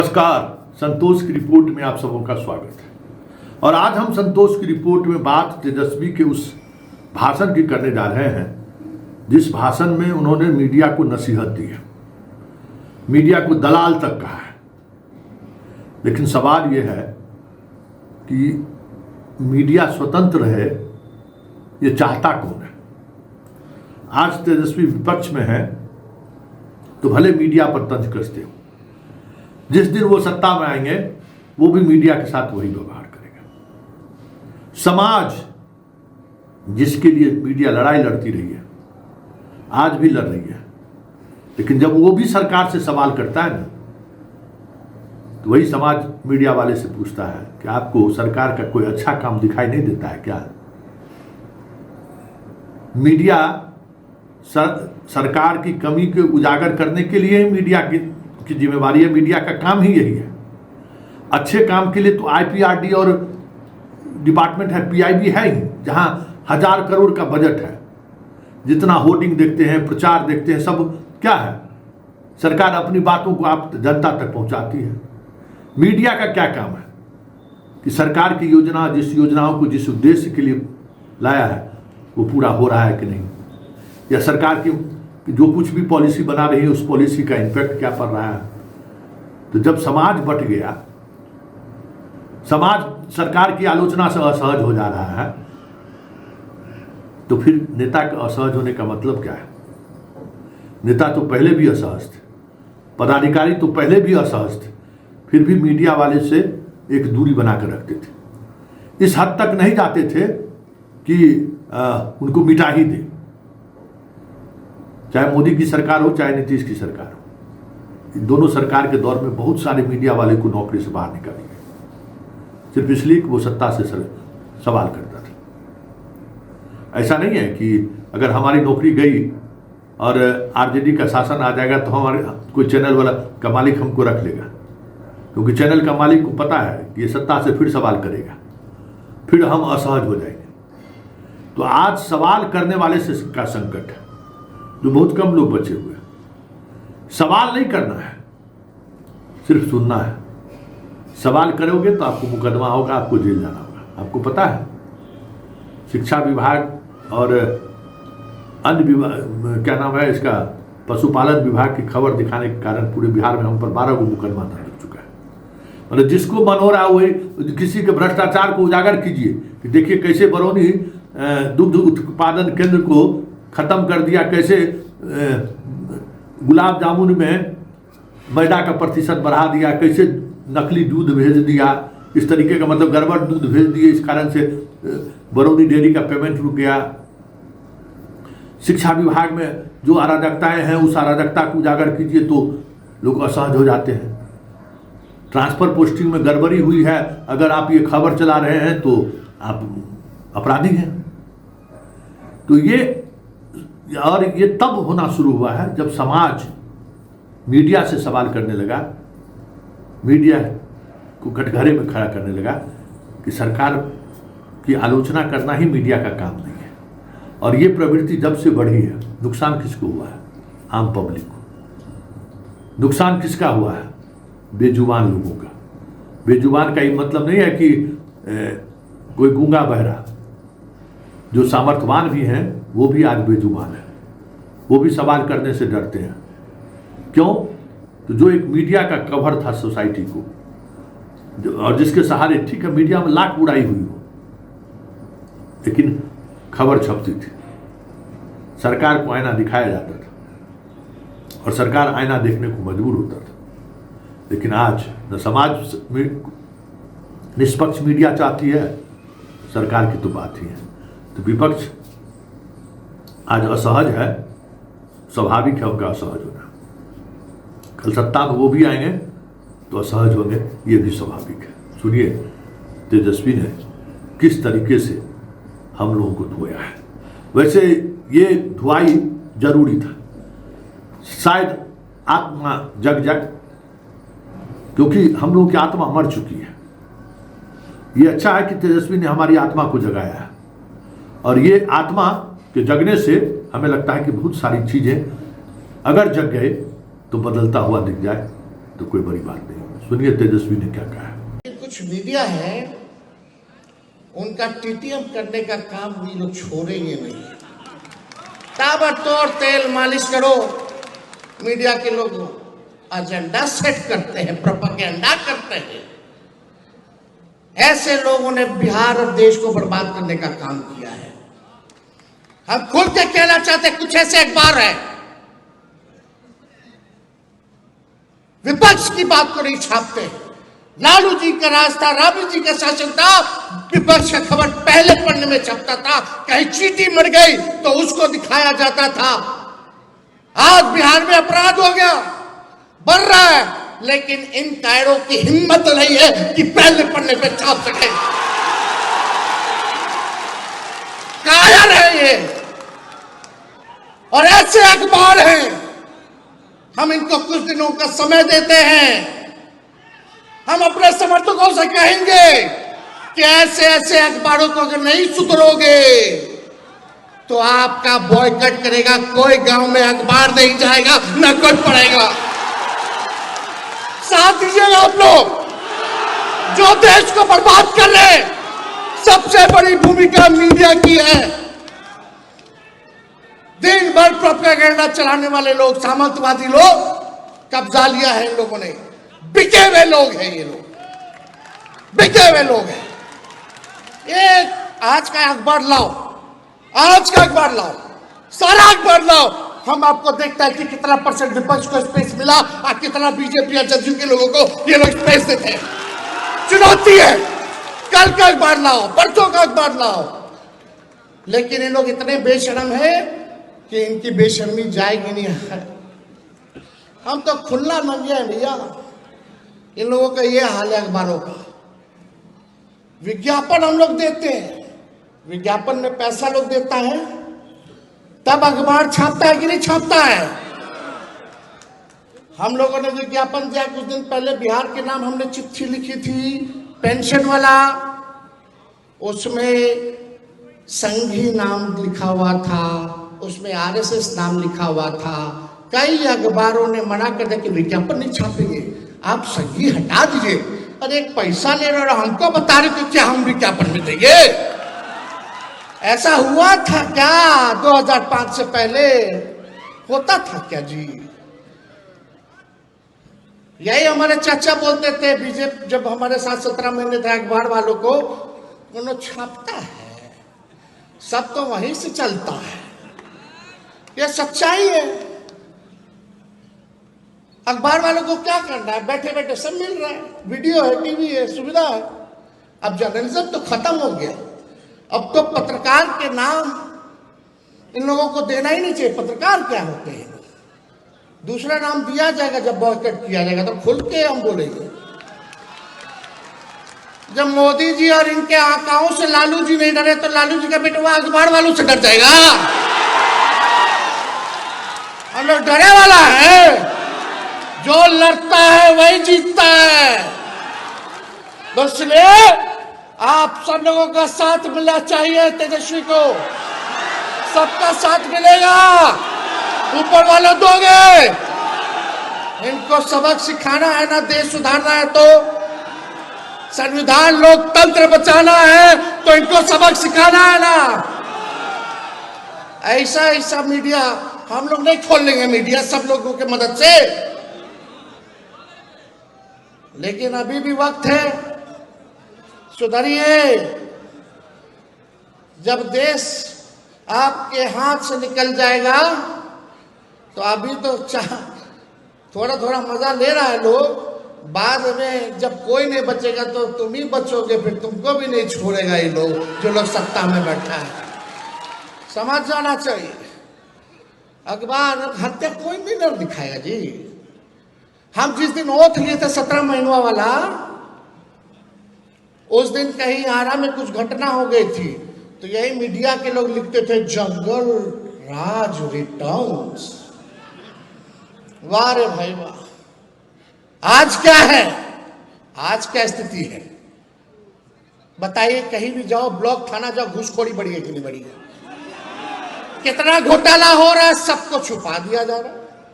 नमस्कार, संतोष की रिपोर्ट में आप सबों का स्वागत है। और आज हम संतोष की रिपोर्ट में बात तेजस्वी के उस भाषण की करने जा रहे हैं जिस भाषण में उन्होंने मीडिया को नसीहत दी है, मीडिया को दलाल तक कहा है। लेकिन सवाल यह है कि मीडिया स्वतंत्र रहे, ये चाहता कौन है? आज तेजस्वी विपक्ष में है तो भले मीडिया पर तंज कसते हो, जिस दिन वो सत्ता में आएंगे वो भी मीडिया के साथ वही व्यवहार करेगा। समाज जिसके लिए मीडिया लड़ाई लड़ती रही है, आज भी लड़ रही है, लेकिन जब वो भी सरकार से सवाल करता है ना, तो वही समाज मीडिया वाले से पूछता है कि आपको सरकार का कोई अच्छा काम दिखाई नहीं देता है क्या? मीडिया सरकार की कमी को उजागर करने के लिए ही मीडिया की जिम्मेवारी है, मीडिया का काम ही यही है। अच्छे काम के लिए तो आईपीआरडी और डिपार्टमेंट है, पीआईबी है ही, जहां 1000 करोड़ का बजट है। जितना होर्डिंग देखते हैं, प्रचार देखते हैं, सब क्या है? सरकार अपनी बातों को आप जनता तक पहुंचाती है। मीडिया का क्या काम है कि सरकार की योजना, जिस योजनाओं को जिस उद्देश्य के लिए लाया है वो पूरा हो रहा है कि नहीं, या सरकार की जो कुछ भी पॉलिसी बना रही है उस पॉलिसी का इम्पैक्ट क्या पड़ रहा है। तो जब समाज बट गया, समाज सरकार की आलोचना से असहज हो जा रहा है, तो फिर नेता का असहज होने का मतलब क्या है? नेता तो पहले भी असहज थे, पदाधिकारी तो पहले भी असहज थे, फिर भी मीडिया वाले से एक दूरी बनाकर रखते थे। इस हद तक नहीं जाते थे कि उनको मिटा ही दे, चाहे मोदी की सरकार हो चाहे नीतीश की सरकार हो। इन दोनों सरकार के दौर में बहुत सारे मीडिया वाले को नौकरी से बाहर निकाले गए, सिर्फ इसलिए कि वो सत्ता से सवाल करता था। ऐसा नहीं है कि अगर हमारी नौकरी गई और आरजेडी का शासन आ जाएगा तो हमारे कोई चैनल वाला का मालिक हमको रख लेगा, क्योंकि चैनल का मालिक को पता है कि ये सत्ता से फिर सवाल करेगा, फिर हम असहज हो जाएंगे। तो आज सवाल करने वाले से का संकट है, जो बहुत कम लोग बचे हुए हैं। सवाल नहीं करना है, सिर्फ सुनना है। सवाल करोगे तो आपको मुकदमा होगा, आपको जेल जाना होगा। आपको पता है शिक्षा विभाग और अन्य विभाग, क्या नाम है इसका, पशुपालन विभाग की खबर दिखाने के कारण पूरे बिहार में हम पर 12 को मुकदमा दर्ज हो चुका है। मतलब जिसको मन हो रहा है वही किसी के भ्रष्टाचार को उजागर कीजिए कि देखिए कैसे बरौनी दुग्ध उत्पादन केंद्र को खत्म कर दिया, कैसे गुलाब जामुन में मैदा का प्रतिशत बढ़ा दिया, कैसे नकली दूध भेज दिया, इस तरीके का मतलब गड़बड़ दूध भेज दिए, इस कारण से बरौनी डेयरी का पेमेंट रुक गया। शिक्षा विभाग में जो अराजकताएं हैं उस अराजकता को उजागर कीजिए तो लोग असहज हो जाते हैं। ट्रांसफर पोस्टिंग में गड़बड़ी हुई है, अगर आप ये खबर चला रहे हैं तो आप अपराधी हैं। तो ये तब होना शुरू हुआ है जब समाज मीडिया से सवाल करने लगा, मीडिया को कटघरे में खड़ा करने लगा कि सरकार की आलोचना करना ही मीडिया का काम नहीं है। और ये प्रवृत्ति जब से बढ़ी है, नुकसान किसको हुआ है? आम पब्लिक को। नुकसान किसका हुआ है? बेजुबान लोगों का। बेजुबान का ये मतलब नहीं है कि कोई गूंगा बहरा, जो सामर्थ्यवान भी हैं वो भी आज बेजुबान है, वो भी सवाल करने से डरते हैं। क्यों? तो जो एक मीडिया का कवर था सोसाइटी को, और जिसके सहारे, ठीक है मीडिया में लाख बुराई हुई हो, लेकिन खबर छपती थी, सरकार को आईना दिखाया जाता था और सरकार आईना देखने को मजबूर होता था। लेकिन आज न समाज निष्पक्ष मीडिया चाहती है, सरकार की तो बात ही है। तो विपक्ष आज असहज है, स्वाभाविक है उनका असहज होना। कल सत्ता में वो भी आएंगे तो असहज होंगे, ये भी स्वाभाविक है। सुनिए तेजस्वी ने किस तरीके से हम लोगों को धोया है। वैसे ये धुआई जरूरी था, शायद आत्मा जग, क्योंकि हम लोगों की आत्मा मर चुकी है। ये अच्छा है कि तेजस्वी ने हमारी आत्मा को जगाया है, और ये आत्मा के जगने से हमें लगता है कि बहुत सारी चीजें अगर जग गए तो बदलता हुआ दिख जाए तो कोई बड़ी बात नहीं। सुनिए तेजस्वी ने क्या कहा है। कुछ मीडिया है, उनका टीटीएम करने का काम भी लोग छोड़ेंगे नहीं। ताबड़तोड़ तेल मालिश करो। मीडिया के लोग एजेंडा सेट करते हैं, प्रोपेगेंडा करते हैं। ऐसे लोगों ने बिहार और देश को बर्बाद करने का काम किया है। हम खुल के कहना चाहते हैं, कुछ ऐसे अखबार है विपक्ष की बात को नहीं छापते। लालू जी का राज था, राबड़ी जी का शासन था, विपक्ष का खबर पहले पन्ने में छपता था। कहीं चींटी मर गई तो उसको दिखाया जाता था। आज बिहार में अपराध हो गया, बढ़ रहा है, लेकिन इन कायरों की हिम्मत नहीं है कि पहले पन्ने पे छाप सके। कायर है ये, और ऐसे अखबार हैं। हम इनको कुछ दिनों का समय देते हैं। हम अपने समर्थकों से कहेंगे कि ऐसे ऐसे अखबारों को अगर नहीं सुधरोगे तो आपका बॉयकॉट करेगा। कोई गांव में अखबार नहीं जाएगा, न कोई पढ़ेगा। साथ दीजिएगा आप लोग जो देश को बर्बाद कर रहे हैं। सबसे बड़ी भूमिका मीडिया की है। दिन भर प्रोपेगेंडा चलाने वाले लोग, सामंतवादी लोग, कब्जा लिया है इन लोगों ने। बिके हुए लोग हैं ये लोग, बिके हुए लोग हैं। ये आज का अखबार लाओ, आज का अखबार लाओ, सारा अखबार लाओ। हम आपको देखता है कि कितना % विपक्ष को स्पेस मिला और कितना बीजेपी या जदयू के लोगों को ये लोग स्पेस देते हैं। चुनौती है, कल का अखबार लाओ, परसों का अखबार लाओ। लेकिन ये लोग इतने बेशर्म है कि इनकी बेशर्मी जाएगी नहीं। हम तो खुला नंगे हैं भैया। इन लोगों का ये हाल है अखबारों का। विज्ञापन हम लोग देते हैं, विज्ञापन में पैसा लोग देता है, तब अखबार छापता है कि नहीं छापता है। हम लोगों ने विज्ञापन दिया कुछ दिन पहले, बिहार के नाम हमने चिट्ठी लिखी थी, पेंशन वाला। उसमें संघी नाम लिखा हुआ था, उसमें आरएसएस नाम लिखा हुआ था। कई अखबारों ने मना कर दिया कि विज्ञापन नहीं छापेंगे, आप संघी हटा दीजिए। अरे एक पैसा ले रहे हो, हमको बता रहे थे क्या हम विज्ञापन में देंगे? ऐसा हुआ था क्या 2005 से पहले? होता था क्या जी? यही हमारे चाचा बोलते थे बीजेपी जब हमारे साथ 17 महीने थे, अखबार वालों को उन्होंने छापता है, सब तो वहीं से चलता है। यह सच्चाई है। अखबार वालों को क्या करना है? बैठे बैठे सब मिल रहा है, वीडियो है, टीवी है, सुविधा है। अब जर्नलिज्म तो खत्म हो गया। अब तो पत्रकार के नाम इन लोगों को देना ही नहीं चाहिए। पत्रकार क्या होते हैं? दूसरा नाम दिया जाएगा जब बॉयकॉट किया जाएगा, तो खुल के हम बोलेंगे। जब मोदी जी और इनके आकाओं से लालू जी नहीं डरे तो लालू जी का बेटा अखबार वालों से डर जाएगा। हम लोग डरे वाला है, जो लड़ता है वही जीतता है। तो इसलिए आप सब लोगों का साथ मिलना चाहिए। तेजस्वी को सबका साथ मिलेगा, ऊपर वाले दोगे। इनको सबक सिखाना है ना, देश सुधारना है तो, संविधान लोकतंत्र बचाना है तो इनको सबक सिखाना है ना। ऐसा ऐसा मीडिया हम लोग नहीं खोल लेंगे, मीडिया सब लोगों की मदद से। लेकिन अभी भी वक्त है, सुधरिए। जब देश आपके हाथ से निकल जाएगा तो अभी तो थोड़ा थोड़ा मजा ले रहा है लोग, बाद में जब कोई नहीं बचेगा तो तुम ही बचोगे, फिर तुमको भी नहीं छोड़ेगा ये लोग, जो लोग सत्ता में बैठा है। समझ जाना चाहिए। अखबार हत्या कोई भी नहीं दिखाएगा जी। हम जिस दिन ओथ लिए थे 17 महीनों वाला, उस दिन कहीं आरा में कुछ घटना हो गई थी तो यही मीडिया के लोग लिखते थे जंगल राज रिटर्न्स। वाह रे भाई वाह। आज क्या है? आज क्या स्थिति है बताइए? कहीं भी जाओ, ब्लॉक थाना जाओ, घूसखोरी बढ़ी है कि नहीं बढ़ी है? कितना घोटाला हो रहा है, सबको छुपा दिया जा रहा है।